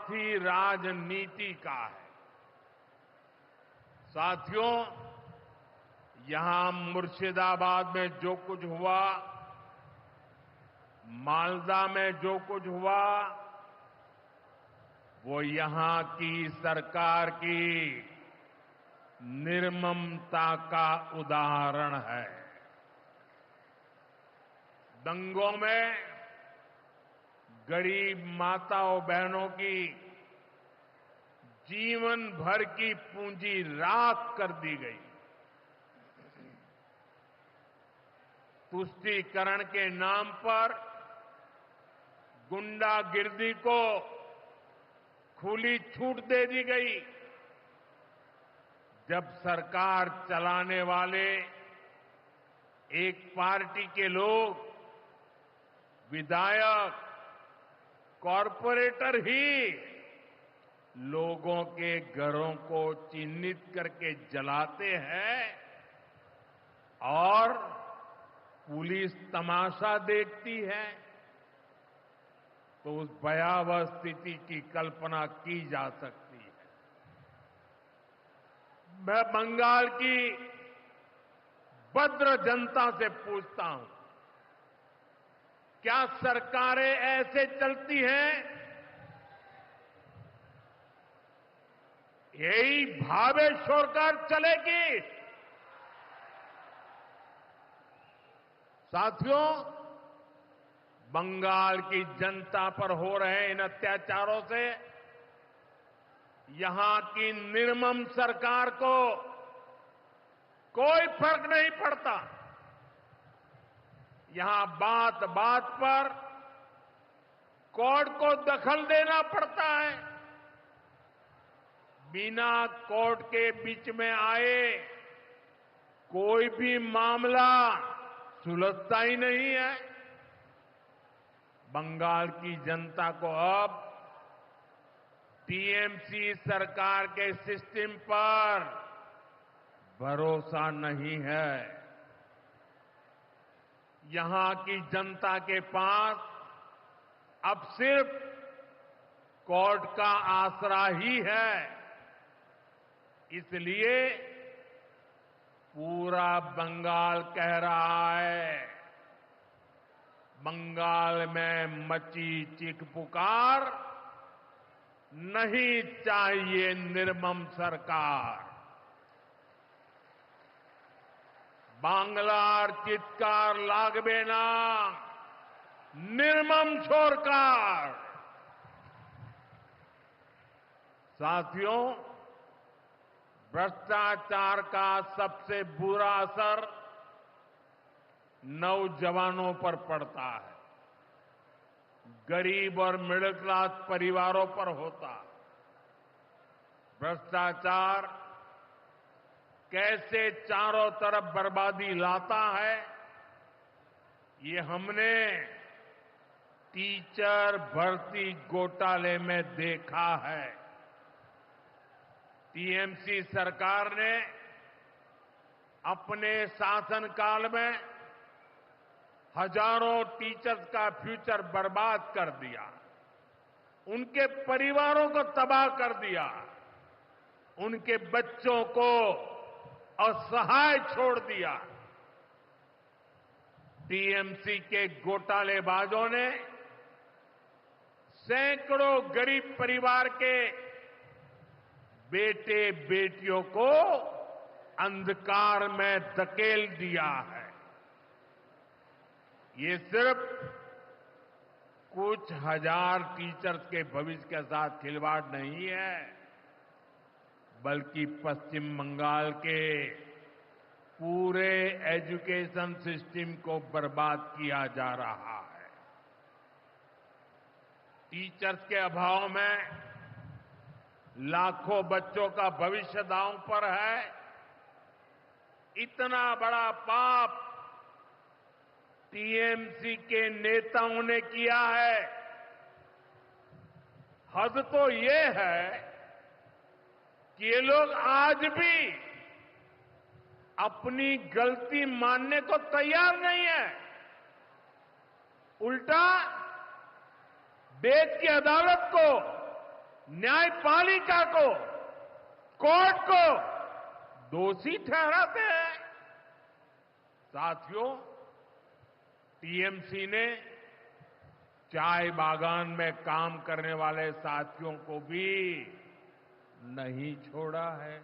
स्वार्थी राजनीति का है। साथियों, यहां मुर्शिदाबाद में जो कुछ हुआ, मालदा में जो कुछ हुआ, वो यहां की सरकार की निर्ममता का उदाहरण है। दंगों में गरीब माताओं बहनों की जीवन भर की पूंजी राख कर दी गई। तुष्टीकरण के नाम पर गुंडागिर्दी को खुली छूट दे दी गई। जब सरकार चलाने वाले एक पार्टी के लोग, विधायक, कॉरपोरेटर ही लोगों के घरों को चिन्हित करके जलाते हैं और पुलिस तमाशा देखती है, तो उस भयावह स्थिति की कल्पना की जा सकती है। मैं बंगाल की भद्र जनता से पूछता हूं, क्या सरकारें ऐसे चलती हैं? यही भावे सरकार चलेगी? साथियों, बंगाल की जनता पर हो रहे इन अत्याचारों से यहां की निर्मम सरकार को कोई फर्क नहीं पड़ता। यहां बात बात पर कोर्ट को दखल देना पड़ता है। बिना कोर्ट के बीच में आए कोई भी मामला सुलझता ही नहीं है। बंगाल की जनता को अब टीएमसी सरकार के सिस्टम पर भरोसा नहीं है। यहां की जनता के पास अब सिर्फ कोर्ट का आसरा ही है। इसलिए पूरा बंगाल कह रहा है, बंगाल में मची चीख पुकार, नहीं चाहिए निर्मम सरकार। बांग्लार चित्कार लागबे ना, निर्मम सरकार। साथियों, भ्रष्टाचार का सबसे बुरा असर नौजवानों पर पड़ता है, गरीब और मिडिल क्लास परिवारों पर होता है। भ्रष्टाचार कैसे चारों तरफ बर्बादी लाता है, ये हमने टीचर भर्ती घोटाले में देखा है। टीएमसी सरकार ने अपने शासनकाल में हजारों टीचर्स का फ्यूचर बर्बाद कर दिया, उनके परिवारों को तबाह कर दिया, उनके बच्चों को असहाय छोड़ दिया। टीएमसी के घोटालेबाजों ने सैकड़ों गरीब परिवार के बेटे बेटियों को अंधकार में धकेल दिया है। ये सिर्फ कुछ हजार टीचर्स के भविष्य के साथ खिलवाड़ नहीं है, बल्कि पश्चिम बंगाल के पूरे एजुकेशन सिस्टम को बर्बाद किया जा रहा है। टीचर्स के अभाव में लाखों बच्चों का भविष्य दांव पर है। इतना बड़ा पाप टीएमसी के नेताओं ने किया है। हद तो ये है कि ये लोग आज भी अपनी गलती मानने को तैयार नहीं है। उल्टा देश की अदालत को न्यायपालिका को, कोर्ट को दोषी ठहराते हैं। साथियों, टीएमसी ने चाय बागान में काम करने वाले साथियों को भी नहीं छोड़ा है।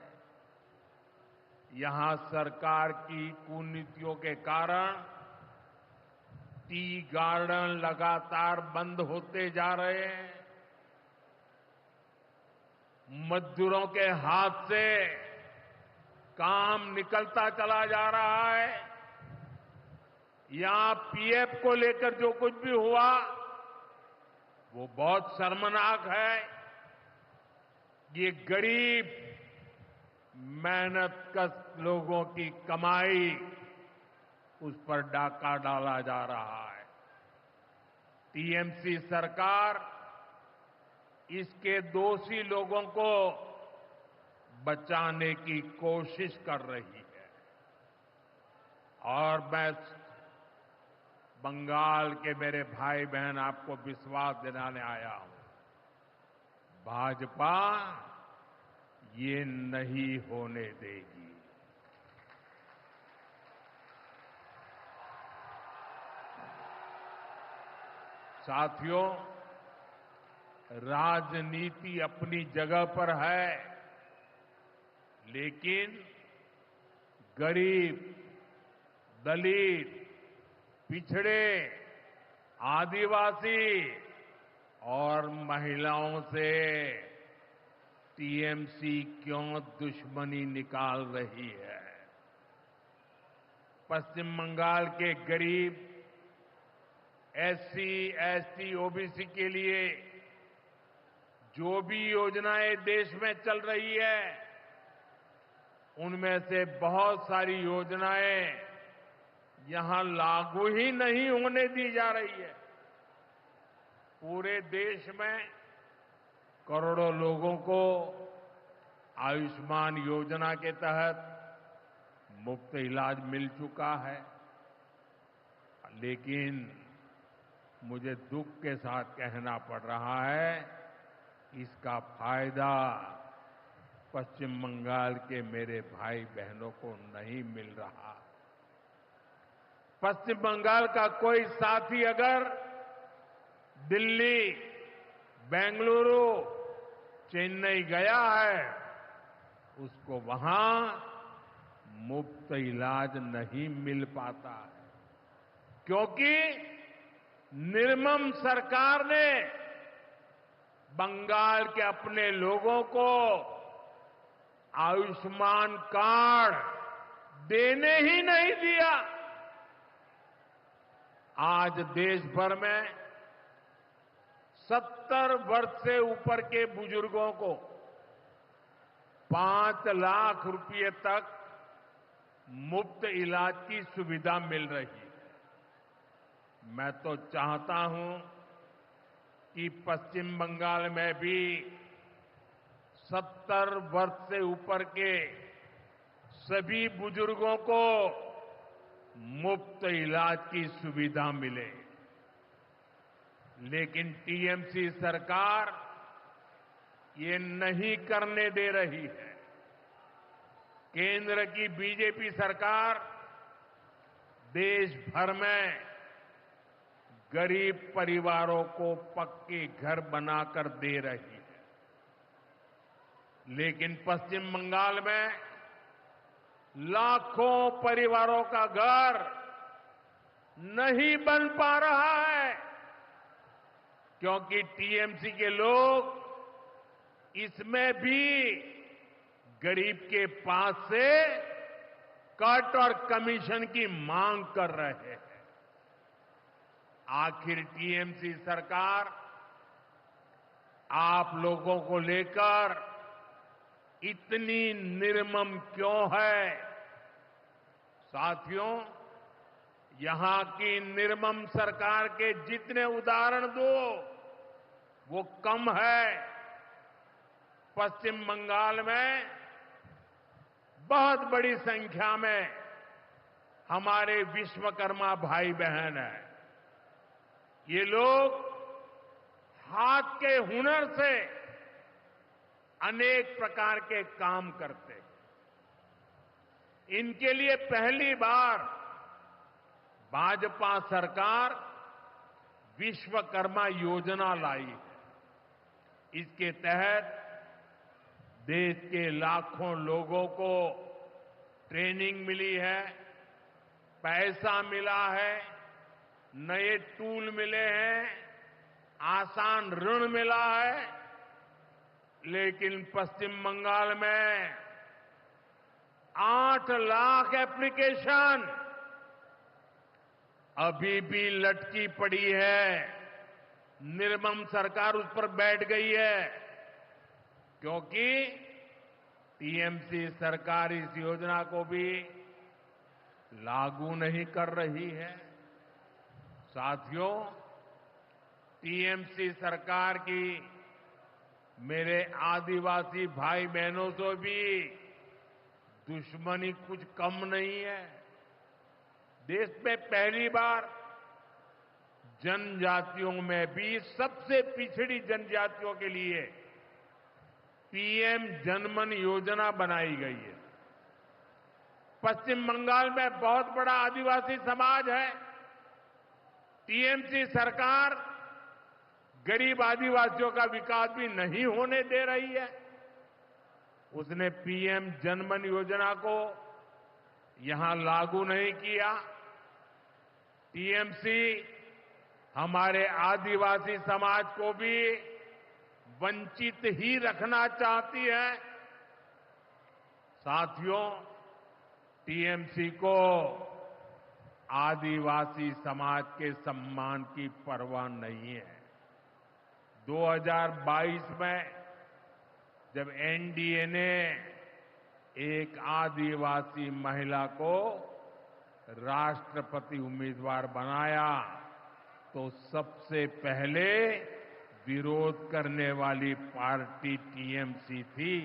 यहां सरकार की कुनीतियों के कारण टी गार्डन लगातार बंद होते जा रहे हैं। मजदूरों के हाथ से काम निकलता चला जा रहा है। यहां पीएफ को लेकर जो कुछ भी हुआ वो बहुत शर्मनाक है। ये गरीब मेहनतकश लोगों की कमाई, उस पर डाका डाला जा रहा है। टीएमसी सरकार इसके दोषी लोगों को बचाने की कोशिश कर रही है। और मैं बंगाल के मेरे भाई बहन आपको विश्वास दिलाने आया हूं, भाजपा ये नहीं होने देगी। साथियों, राजनीति अपनी जगह पर है, लेकिन गरीब, दलित, पिछड़े, आदिवासी और महिलाओं से टीएमसी क्यों दुश्मनी निकाल रही है? पश्चिम बंगाल के गरीब, एससी, एसटी, ओबीसी के लिए जो भी योजनाएं देश में चल रही है, उनमें से बहुत सारी योजनाएं यहां लागू ही नहीं होने दी जा रही है। पूरे देश में करोड़ों लोगों को आयुष्मान योजना के तहत मुफ्त इलाज मिल चुका है, लेकिन मुझे दुख के साथ कहना पड़ रहा है, इसका फायदा पश्चिम बंगाल के मेरे भाई बहनों को नहीं मिल रहा। पश्चिम बंगाल का कोई साथी अगर दिल्ली, बेंगलुरु, चेन्नई गया है, उसको वहां मुफ्त इलाज नहीं मिल पाता है, क्योंकि निर्मम सरकार ने बंगाल के अपने लोगों को आयुष्मान कार्ड देने ही नहीं दिया। आज देश भर में 70 वर्ष से ऊपर के बुजुर्गों को 5 लाख रुपए तक मुफ्त इलाज की सुविधा मिल रही है। मैं तो चाहता हूं कि पश्चिम बंगाल में भी 70 वर्ष से ऊपर के सभी बुजुर्गों को मुफ्त इलाज की सुविधा मिले। लेकिन टीएमसी सरकार ये नहीं करने दे रही है। केंद्र की बीजेपी सरकार देश भर में गरीब परिवारों को पक्के घर बनाकर दे रही है, लेकिन पश्चिम बंगाल में लाखों परिवारों का घर नहीं बन पा रहा है, क्योंकि टीएमसी के लोग इसमें भी गरीब के पास से कट और कमीशन की मांग कर रहे हैं। आखिर टीएमसी सरकार आप लोगों को लेकर इतनी निर्मम क्यों है? साथियों, यहां की निर्मम सरकार के जितने उदाहरण दो वो कम है। पश्चिम बंगाल में बहुत बड़ी संख्या में हमारे विश्वकर्मा भाई बहन हैं। ये लोग हाथ के हुनर से अनेक प्रकार के काम करते हैं। इनके लिए पहली बार भाजपा सरकार विश्वकर्मा योजना लाई है। इसके तहत देश के लाखों लोगों को ट्रेनिंग मिली है, पैसा मिला है, नए टूल मिले हैं, आसान ऋण मिला है। लेकिन पश्चिम बंगाल में 8 लाख एप्लीकेशन अभी भी लटकी पड़ी है। निर्मम सरकार उस पर बैठ गई है, क्योंकि टीएमसी सरकार इस योजना को भी लागू नहीं कर रही है। साथियों, टीएमसी सरकार की मेरे आदिवासी भाई बहनों से भी दुश्मनी कुछ कम नहीं है। देश में पहली बार जनजातियों में भी सबसे पिछड़ी जनजातियों के लिए पीएम जनमन योजना बनाई गई है। पश्चिम बंगाल में बहुत बड़ा आदिवासी समाज है। टीएमसी सरकार गरीब आदिवासियों का विकास भी नहीं होने दे रही है। उसने पीएम जनमन योजना को यहां लागू नहीं किया। टीएमसी हमारे आदिवासी समाज को भी वंचित ही रखना चाहती है। साथियों, टीएमसी को आदिवासी समाज के सम्मान की परवाह नहीं है। 2022 में जब एनडीए ने एक आदिवासी महिला को राष्ट्रपति उम्मीदवार बनाया तो सबसे पहले विरोध करने वाली पार्टी टीएमसी थी।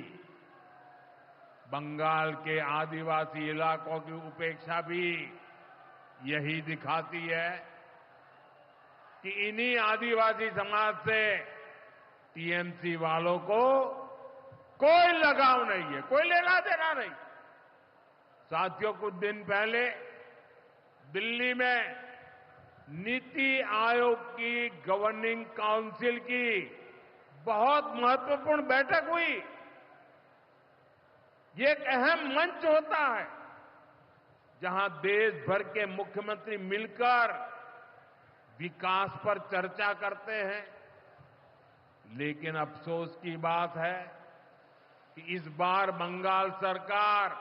बंगाल के आदिवासी इलाकों की उपेक्षा भी यही दिखाती है कि इन्हीं आदिवासी समाज से टीएमसी वालों को कोई लगाव नहीं है, कोई लेना देना नहीं। साथियों, कुछ दिन पहले दिल्ली में नीति आयोग की गवर्निंग काउंसिल की बहुत महत्वपूर्ण बैठक हुई। ये एक अहम मंच होता है जहां देश भर के मुख्यमंत्री मिलकर विकास पर चर्चा करते हैं। लेकिन अफसोस की बात है कि इस बार बंगाल सरकार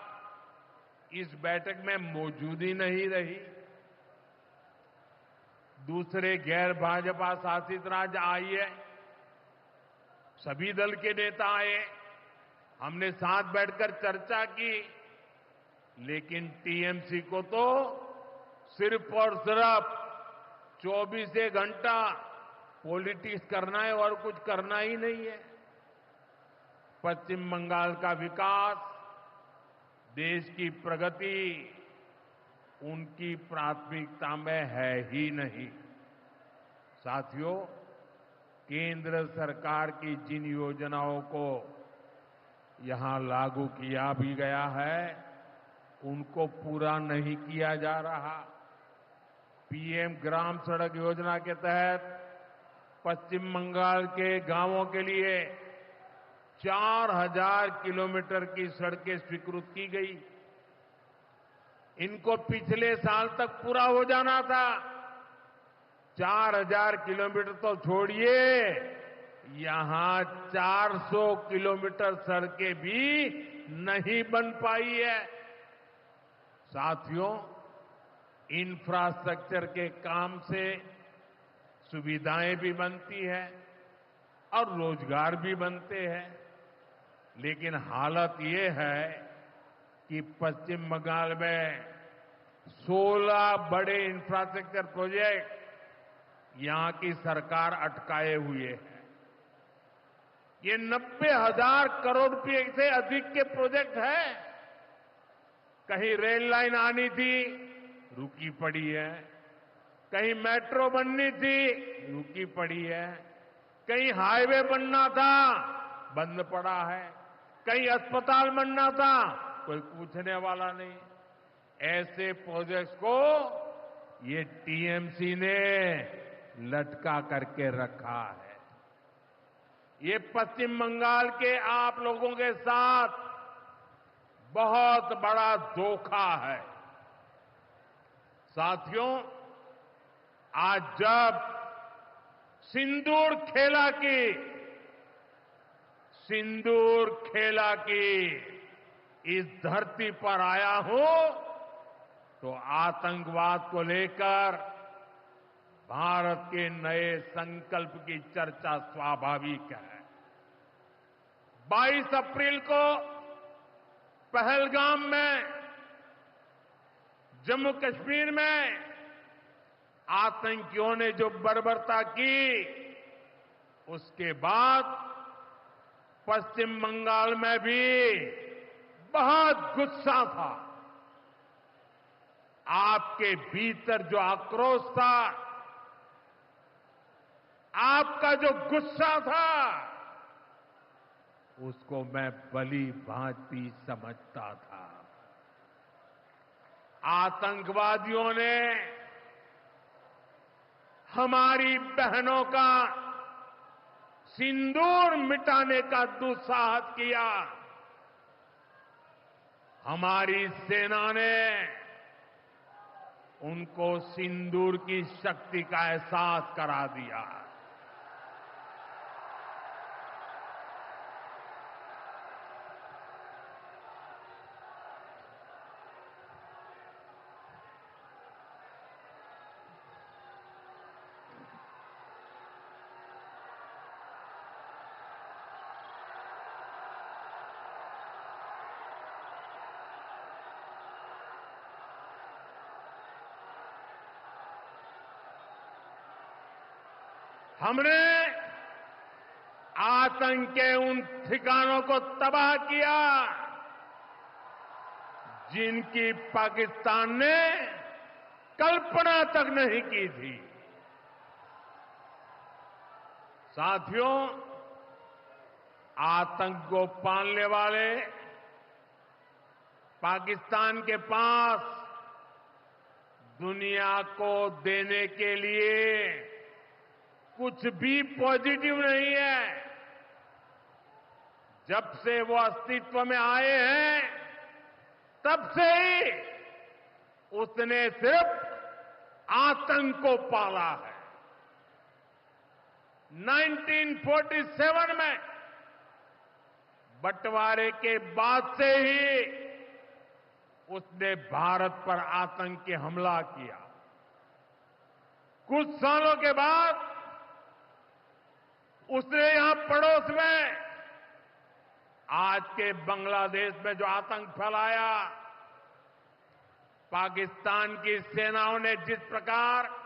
इस बैठक में मौजूद ही नहीं रही। दूसरे गैर भाजपा शासित राज्य आए, सभी दल के नेता आए, हमने साथ बैठकर चर्चा की, लेकिन टीएमसी को तो सिर्फ और सिर्फ 24 घंटा पॉलिटिक्स करना है और कुछ करना ही नहीं है। पश्चिम बंगाल का विकास, देश की प्रगति उनकी प्राथमिकता में है ही नहीं। साथियों, केंद्र सरकार की जिन योजनाओं को यहां लागू किया भी गया है, उनको पूरा नहीं किया जा रहा। पीएम ग्राम सड़क योजना के तहत पश्चिम बंगाल के गांवों के लिए 4000 किलोमीटर की सड़कें स्वीकृत की गई। इनको पिछले साल तक पूरा हो जाना था। 4000 किलोमीटर तो छोड़िए, यहां 400 किलोमीटर सड़कें भी नहीं बन पाई है। साथियों, इंफ्रास्ट्रक्चर के काम से सुविधाएं भी बनती है और रोजगार भी बनते हैं। लेकिन हालत ये है कि पश्चिम बंगाल में 16 बड़े इंफ्रास्ट्रक्चर प्रोजेक्ट यहां की सरकार अटकाए हुए है। ये 90,000 करोड़ रुपए से अधिक के प्रोजेक्ट हैं। कहीं रेल लाइन आनी थी, रुकी पड़ी है। कहीं मेट्रो बननी थी, रुकी पड़ी है। कहीं हाईवे बनना था, बंद पड़ा है, कहीं अस्पताल बनना था, कोई पूछने वाला नहीं। ऐसे प्रोजेक्ट्स को ये टीएमसी ने लटका करके रखा है। ये पश्चिम बंगाल के आप लोगों के साथ बहुत बड़ा धोखा है। साथियों, आज जब सिंदूर खेला की इस धरती पर आया हूं, तो आतंकवाद को लेकर भारत के नए संकल्प की चर्चा स्वाभाविक है। 22 अप्रैल को पहलगाम में, जम्मू कश्मीर में आतंकियों ने जो बर्बरता की, उसके बाद पश्चिम बंगाल में भी बहुत गुस्सा था। आपके भीतर जो आक्रोश था, आपका जो गुस्सा था, उसको मैं भली भांति समझता था। आतंकवादियों ने हमारी बहनों का सिंदूर मिटाने का दुस्साहस किया। हमारी सेना ने उनको सिंदूर की शक्ति का एहसास करा दिया। हमने आतंक के उन ठिकानों को तबाह किया जिनकी पाकिस्तान ने कल्पना तक नहीं की थी। साथियों, आतंक को पालने वाले पाकिस्तान के पास दुनिया को देने के लिए कुछ भी पॉजिटिव नहीं है। जब से वो अस्तित्व में आए हैं, तब से ही उसने सिर्फ आतंक को पाला है। 1947 में बंटवारे के बाद से ही उसने भारत पर आतंकी हमला किया। कुछ सालों के बाद उसने यहां पड़ोस में आज के बांग्लादेश में जो आतंक फैलाया, पाकिस्तान की सेनाओं ने जिस प्रकार